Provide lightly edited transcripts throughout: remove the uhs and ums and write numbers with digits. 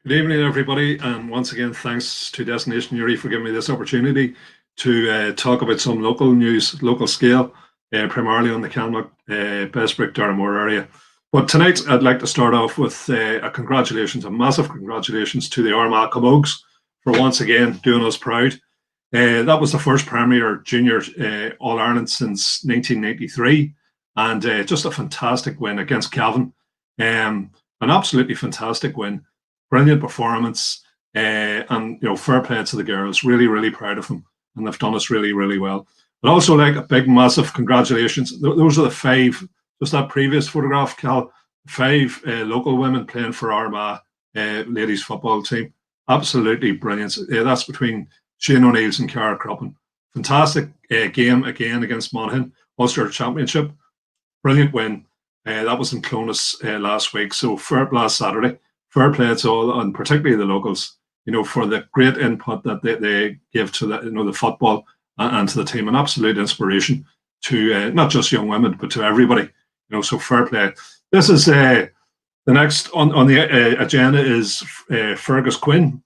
Good evening, everybody, and once again, thanks to Destination Uri for giving me this opportunity to talk about some local news, local scale, primarily on the Camlough, Bessbrook, Darramore area. But tonight, I'd like to start off with a massive congratulations to the Armagh Camogues for once again doing us proud. That was the first Premier Junior All-Ireland since 1993, and just a fantastic win against Cavan. An absolutely fantastic win. Brilliant performance, and fair play to the girls. Really, really proud of them, and they've done us really, really well. But also, like, a big, massive congratulations. Those are the five. Just that previous photograph, Cal, five local women playing for Armagh ladies football team. Absolutely brilliant. That's between Shane O'Neill's and Carrick. Fantastic game again against Monaghan, Ulster Championship. Brilliant win. That was in Clonus last week. So last Saturday. Fair play to all, and particularly the locals, for the great input that they give to the football and to the team. An absolute inspiration to not just young women, but to everybody. So fair play. This is the next on the agenda is Fergus Quinn.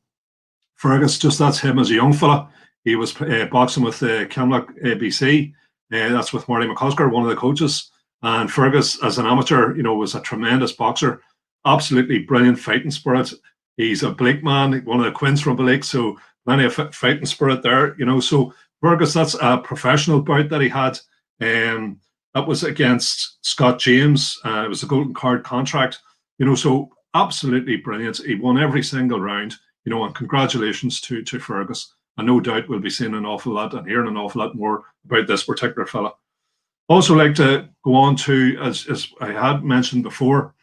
Fergus, that's him as a young fella. He was boxing with Camlough ABC. That's with Marty McCusker, one of the coaches. And Fergus, as an amateur, was a tremendous boxer. Absolutely brilliant fighting spirit. He's a Blake man, one of the Quins from Blake, so plenty of fighting spirit there. So Fergus, that's a professional bout that he had. That was against Scott James. It was a golden card contract. So absolutely brilliant. He won every single round. And congratulations to Fergus. And no doubt we'll be seeing an awful lot and hearing an awful lot more about this particular fella. Also like to go on to, as I had mentioned before,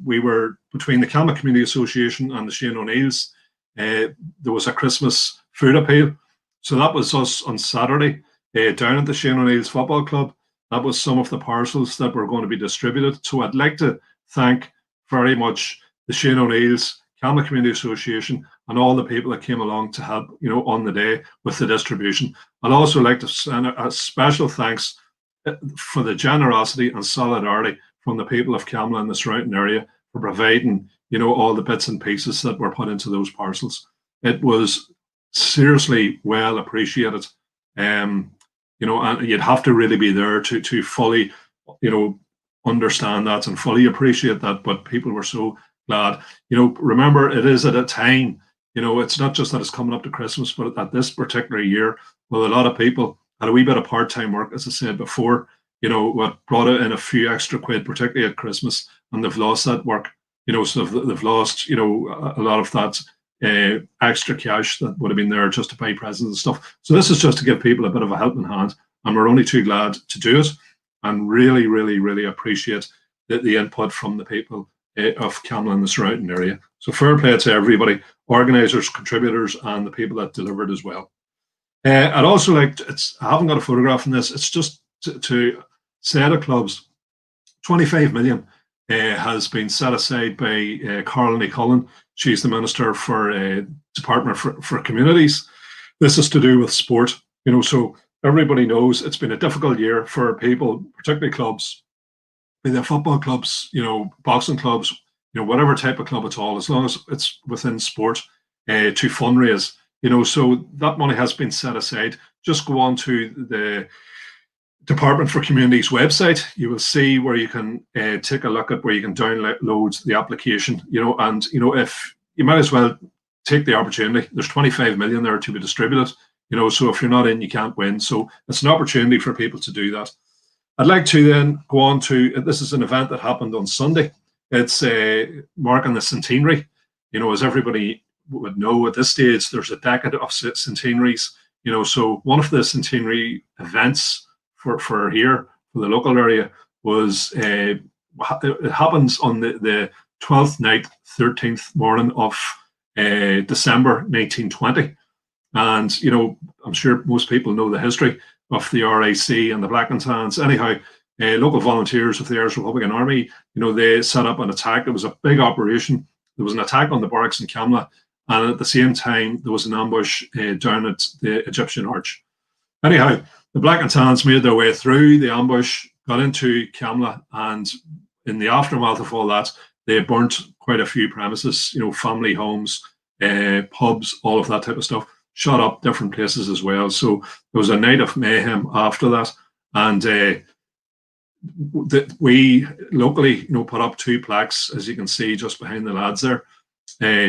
we were between the Camlough Community Association and the Shane O'Neill's. There was a Christmas food appeal. So that was us on Saturday down at the Shane O'Neill's Football Club. That was some of the parcels that were going to be distributed. So I'd like to thank very much the Shane O'Neill's, Camlough Community Association, and all the people that came along to help, on the day with the distribution. I'd also like to send a special thanks for the generosity and solidarity from the people of Camlough and the surrounding area for providing, all the bits and pieces that were put into those parcels. It was seriously well appreciated. And you'd have to really be there to fully, understand that and fully appreciate that. But people were so glad. Remember, it is at a time, it's not just that it's coming up to Christmas, but at this particular year, well, a lot of people had a wee bit of part-time work, as I said before, what brought in a few extra quid, particularly at Christmas, and they've lost that work, so they've lost, a lot of that extra cash that would have been there just to buy presents and stuff. So this is just to give people a bit of a helping hand, and we're only too glad to do it, and really, really, really appreciate the input from the people of Camlough and the surrounding area. So fair play to everybody, organisers, contributors, and the people that delivered as well. I'd also like to, I haven't got a photograph in this, it's just to say to clubs, 25 million has been set aside by Caroline Cullen. She's the Minister for Department for Communities. This is to do with sport, so everybody knows it's been a difficult year for people, particularly clubs, be they football clubs, boxing clubs, whatever type of club at all, as long as it's within sport, to fundraise, so that money has been set aside. Just go on to the Department for Communities website. You will see where you can take a look at where you can download the application, and if you might as well take the opportunity. There's 25 million there to be distributed, so if you're not in, you can't win. So it's an opportunity for people to do that. I'd like to then go on to, this is an event that happened on Sunday. It's marking the centenary. As everybody would know at this stage, there's a decade of centenaries. So one of the centenary events for here, for the local area, was it happens on the 12th night, 13th morning of December 1920. And, I'm sure most people know the history of the RAC and the Black and Tans. Anyhow, local volunteers of the Irish Republican Army, they set up an attack. It was a big operation. There was an attack on the barracks in Camlough, and at the same time, there was an ambush down at the Egyptian Arch. Anyhow, the Black and Tans made their way through the ambush, got into Camlough, and in the aftermath of all that, they burnt quite a few premises, family homes, pubs, all of that type of stuff, shot up different places as well. So there was a night of mayhem after that. And we locally, put up 2 plaques, as you can see, just behind the lads there,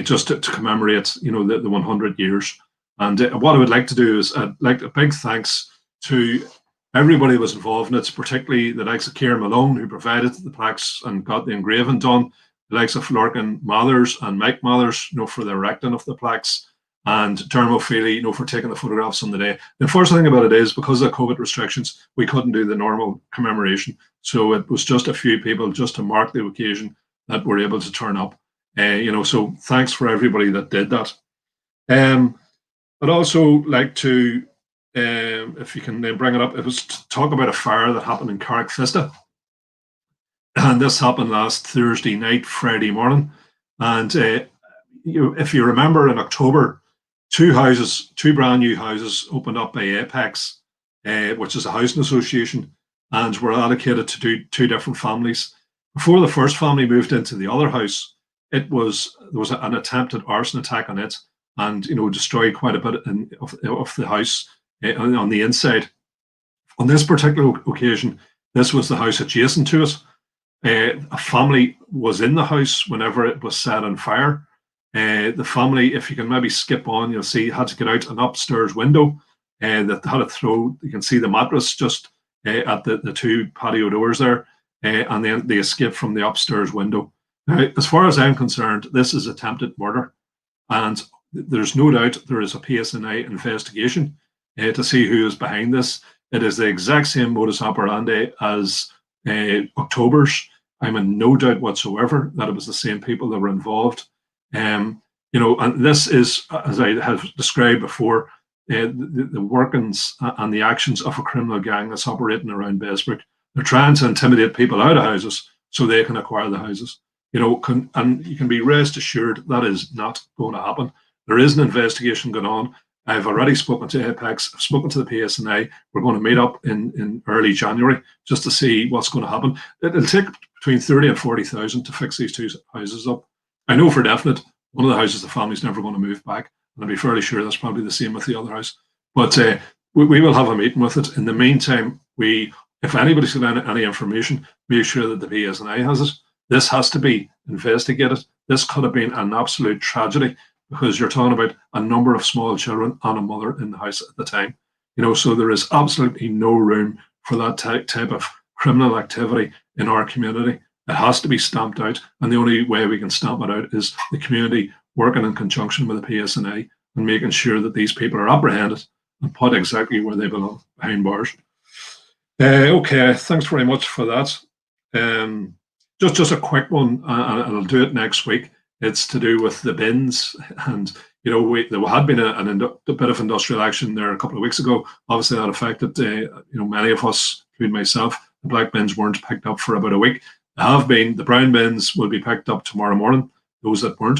just to commemorate, the 100 years. And what I would like to do is I'd like a big thanks to everybody who was involved in it, particularly the likes of Kieran Malone, who provided the plaques and got the engraving done, the likes of Lorcan Mathers and Mike Mathers, for the erecting of the plaques, and Dermot Feely, for taking the photographs on the day. The first thing about it is, because of COVID restrictions, we couldn't do the normal commemoration. So it was just a few people just to mark the occasion that were able to turn up. So thanks for everybody that did that. I'd also like to, if you can then bring it up, it was to talk about a fire that happened in Carrick, Vista. And this happened last Thursday night, Friday morning. And if you remember, in October, 2 brand new houses opened up by Apex, which is a housing association, and were allocated to 2 different families. Before the first family moved into the other house, there was an attempted arson attack on it, and destroyed quite a bit of the house on the inside. On this particular occasion, this was the house adjacent to it. A family was in the house whenever it was set on fire. The family, if you can maybe skip on, you'll see, had to get out an upstairs window that had to throw. You can see the mattress just at the 2 patio doors there, and then they escaped from the upstairs window. Now, as far as I'm concerned, this is attempted murder, and there's no doubt there is a PSNI investigation to see who is behind this. It is the exact same modus operandi as October's. I'm in no doubt whatsoever that it was the same people that were involved. And this is, as I have described before, the workings and the actions of a criminal gang that's operating around Bessbrook. They're trying to intimidate people out of houses so they can acquire the houses. And you can be rest assured that is not going to happen. There is an investigation going on. I've already spoken to Apex, I've spoken to the PSNI. We're going to meet up in early January just to see what's going to happen. It'll take between 30 and 40,000 to fix these 2 houses up. I know for definite one of the houses the family's never going to move back, and I'll be fairly sure that's probably the same with the other house. But we will have a meeting with it. In the meantime, if anybody's got any information, make sure that the PSNI has it. This has to be investigated. This could have been an absolute tragedy, because you're talking about a number of small children and a mother in the house at the time. So there is absolutely no room for that type of criminal activity in our community. It has to be stamped out, and the only way we can stamp it out is the community working in conjunction with the PSNI and making sure that these people are apprehended and put exactly where they belong, behind bars. Okay, thanks very much for that. Just a quick one, and I'll do it next week. It's to do with the bins, and there had been a bit of industrial action there a couple of weeks ago. Obviously, that affected many of us, including myself. The black bins weren't picked up for about a week. They have been. The brown bins will be picked up tomorrow morning, those that weren't.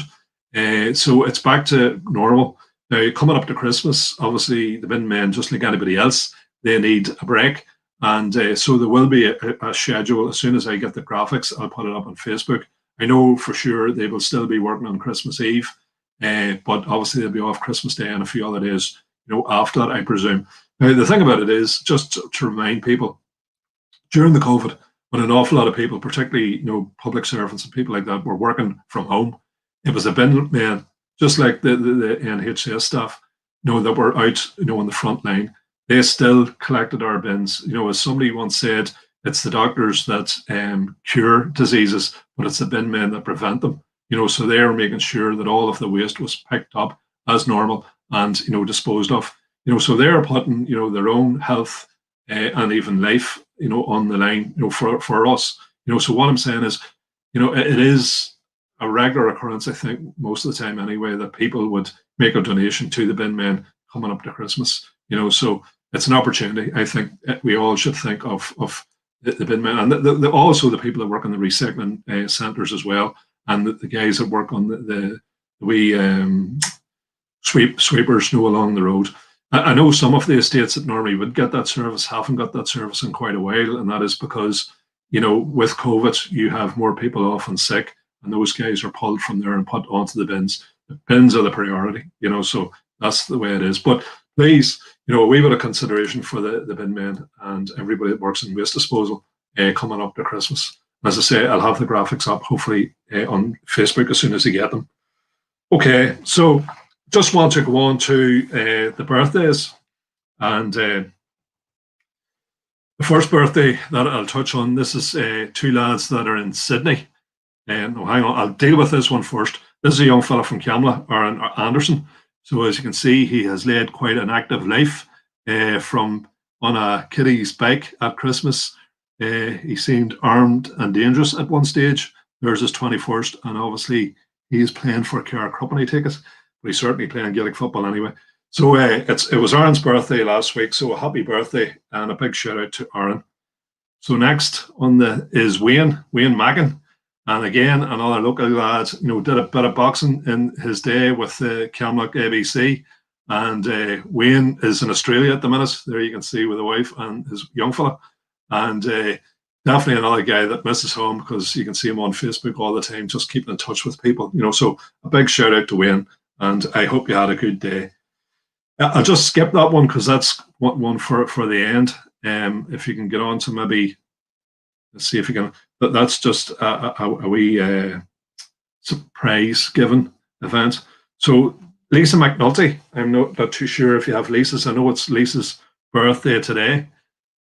So it's back to normal. Now, coming up to Christmas, obviously the bin men, just like anybody else, they need a break. And so there will be a schedule. As soon as I get the graphics, I'll put it up on Facebook. I know for sure they will still be working on Christmas Eve, but obviously they'll be off Christmas Day and a few other days, after that, I presume. Now, the thing about it is, just to remind people, during the COVID, when an awful lot of people, particularly, public servants and people like that, were working from home, it was the bin men, just like the NHS staff, that were out, on the front line. They still collected our bins. As somebody once said, it's the doctors that cure diseases, but it's the bin men that prevent them. So they are making sure that all of the waste was picked up as normal and, disposed of. So they're putting, their own health and even life, on the line, for us. So what I'm saying is, it is a regular occurrence, I think, most of the time anyway, that people would make a donation to the bin men coming up to Christmas. So it's an opportunity. I think we all should think of the bin men, and also the people that work in the recycling centres as well, and the guys that work on the wee sweepers along the road. I know some of the estates that normally would get that service haven't got that service in quite a while, and that is because, with COVID, you have more people off and sick, and those guys are pulled from there and put onto the bins. The bins are the priority, so that's the way it is. But please, a wee bit of consideration for the bin men and everybody that works in waste disposal coming up to Christmas. As I say, I'll have the graphics up hopefully on Facebook as soon as I get them. Okay, so just want to go on to the birthdays. And the first birthday that I'll touch on, this is two lads that are in Sydney. No, hang on, I'll deal with this one first. This is a young fella from Camlough, Aaron Anderson. So as you can see, he has led quite an active life from on a kiddie's bike at Christmas. He seemed armed and dangerous at one stage. There's his 21st, and obviously he's playing for Carrick company tickets, but he's certainly playing Gaelic football anyway. So it was Aaron's birthday last week, so a happy birthday and a big shout out to Aaron. So next on is Wayne Mackin. And again, another local lad, did a bit of boxing in his day with the Camlough ABC. And Wayne is in Australia at the minute. There you can see with the wife and his young fella. And definitely another guy that misses home, because you can see him on Facebook all the time, just keeping in touch with people. So a big shout out to Wayne, and I hope you had a good day. I'll just skip that one because that's one for the end. If you can get on to maybe, let's see if you can. But that's just a wee surprise given event. So Lisa Mcnulty, I'm not too sure if you have Lisa's. I know it's Lisa's birthday today.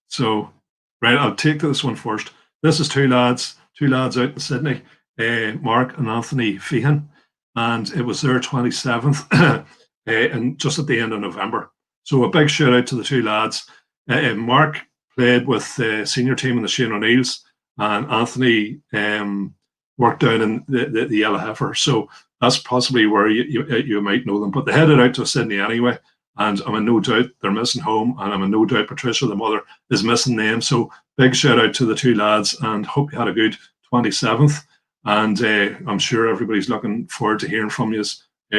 So, right, I'll take this one first. This is two lads out in Sydney, Mark and Anthony Feehan, and it was their 27th, and just at the end of November. So a big shout out to the two lads. Mark played with the senior team in the Shane O'Neills, and Anthony worked down in the Yellow Heifer. So that's possibly where you might know them. But they headed out to Sydney anyway, and I'm in no doubt they're missing home, and I'm in no doubt Patricia, the mother, is missing them. So big shout out to the two lads, and hope you had a good 27th. And I'm sure everybody's looking forward to hearing from you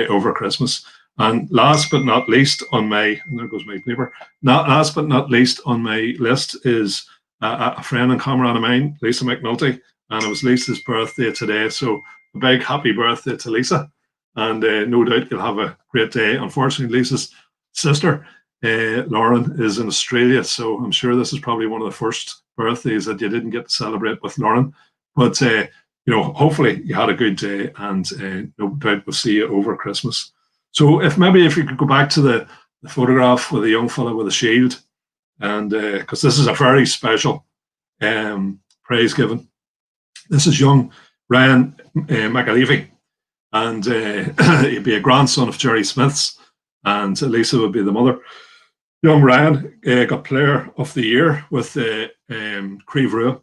over Christmas. And last but not least on my, and there goes my paper, last but not least on my list is a friend and comrade of mine, Lisa Mcnulty, and it was Lisa's birthday today. So a big happy birthday to Lisa, and no doubt you'll have a great day. Unfortunately, Lisa's sister, Lauren, is in Australia, so I'm sure this is probably one of the first birthdays that you didn't get to celebrate with Lauren. But hopefully you had a good day, and no doubt we'll see you over Christmas. So if you could go back to the photograph with the young fella with a shield, and because this is a very special praise given. This is young Ryan McAlevey, and he'd be a grandson of Jerry Smith's, and Lisa would be the mother. Young Ryan got Player of the Year with Creve Rua.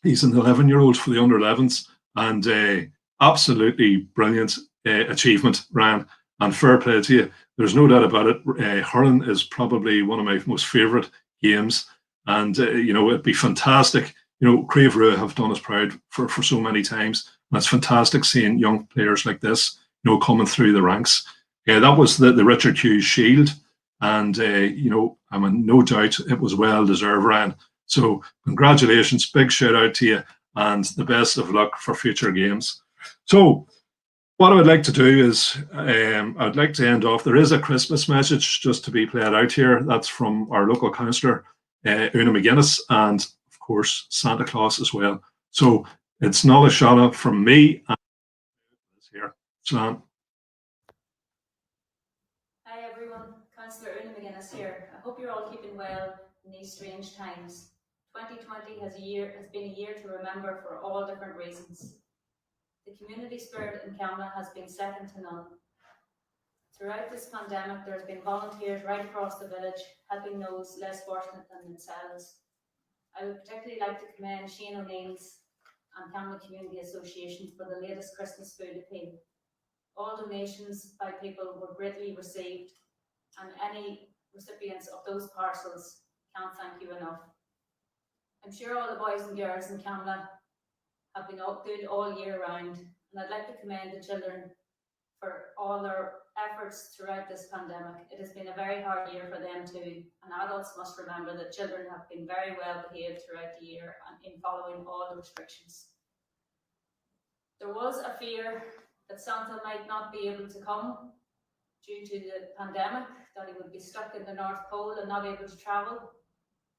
He's an 11-year-old for the under-11s, and absolutely brilliant achievement, Ryan. And fair play to you. There's no doubt about it. Hurling is probably one of my most favourite games, and it'd be fantastic. Creve Rua have done us proud for so many times, and it's fantastic seeing young players like this, coming through the ranks. That was the Richard Hughes Shield, and I'm in no doubt it was well deserved, Ryan. So congratulations, big shout out to you, and the best of luck for future games. So what I would like to do is I'd like to end off. There is a Christmas message just to be played out here. That's from our local councillor, Una McGuinness, and of course Santa Claus as well. So it's Nala Shana from me. And here, Sam. Hi everyone, Councillor Una McGuinness here. I hope you're all keeping well in these strange times. 2020 has been a year to remember for all different reasons. The community spirit in Camlough has been second to none. Throughout this pandemic, there has been volunteers right across the village helping those less fortunate than themselves. I would particularly like to commend Shane O'Neill's and Camlough Community Association for the latest Christmas food appeal. All donations by people were greatly received, and any recipients of those parcels can't thank you enough. I'm sure all the boys and girls in Camlough have been good all year round, and I'd like to commend the children for all their efforts throughout this pandemic. It has been a very hard year for them too, and adults must remember that children have been very well behaved throughout the year and in following all the restrictions. There was a fear that Santa might not be able to come due to the pandemic, that he would be stuck in the North Pole and not able to travel.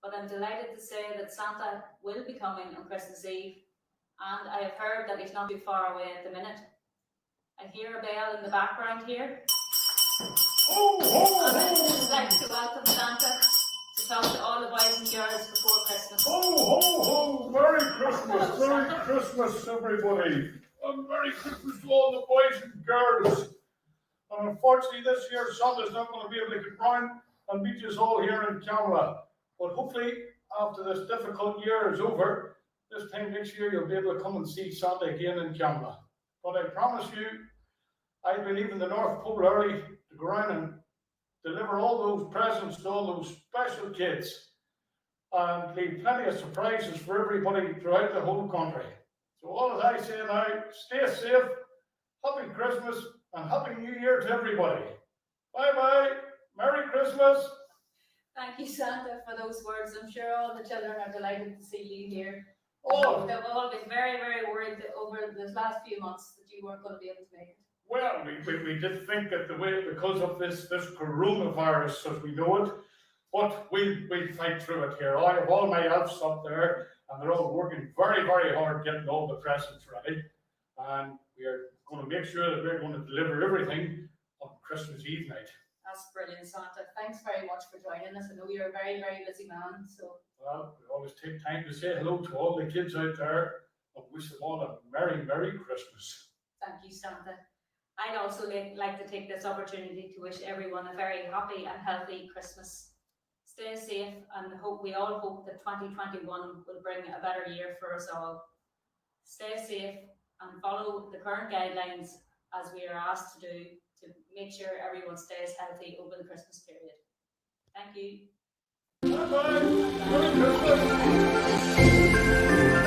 But I'm delighted to say that Santa will be coming on Christmas Eve, and I have heard that he's not too far away at the minute. I hear a bell in the background here. And I'd just like to welcome Santa to talk to all the boys and girls before Christmas. Merry Christmas, Merry Christmas, everybody. And Merry Christmas to all the boys and girls. And unfortunately, this year, Santa's not going to be able to get round and meet us all here in Camlough. But hopefully, after this difficult year is over, this time next year, you'll be able to come and see Santa again in Camlough. But I promise you, I'll be leaving the North Pole early to go around and deliver all those presents to all those special kids. And leave plenty of surprises for everybody throughout the whole country. So all that I say now, stay safe, Happy Christmas, and Happy New Year to everybody. Bye-bye, Merry Christmas. Thank you, Santa, for those words. I'm sure all the children are delighted to see you here. Oh, They've all been very, very worried over the last few months that you weren't going to be able to make it. well, we did think that the way, because of this coronavirus as we know it, but we'll fight through it here. I have all my elves up there, and they're all working very, very hard getting all the presents ready. And we are going to make sure that we're going to deliver everything on Christmas Eve night. That's brilliant, Santa. Thanks very much for joining us. I know you're a very, very busy man, so. Well, we always take time to say hello to all the kids out there and wish them all a Merry, Merry Christmas. Thank you, Santa. I'd also like to take this opportunity to wish everyone a very happy and healthy Christmas. Stay safe, and we all hope that 2021 will bring a better year for us all. Stay safe and follow the current guidelines as we are asked to do to make sure everyone stays healthy over the Christmas period. Thank you. Bye-bye. Merry Christmas.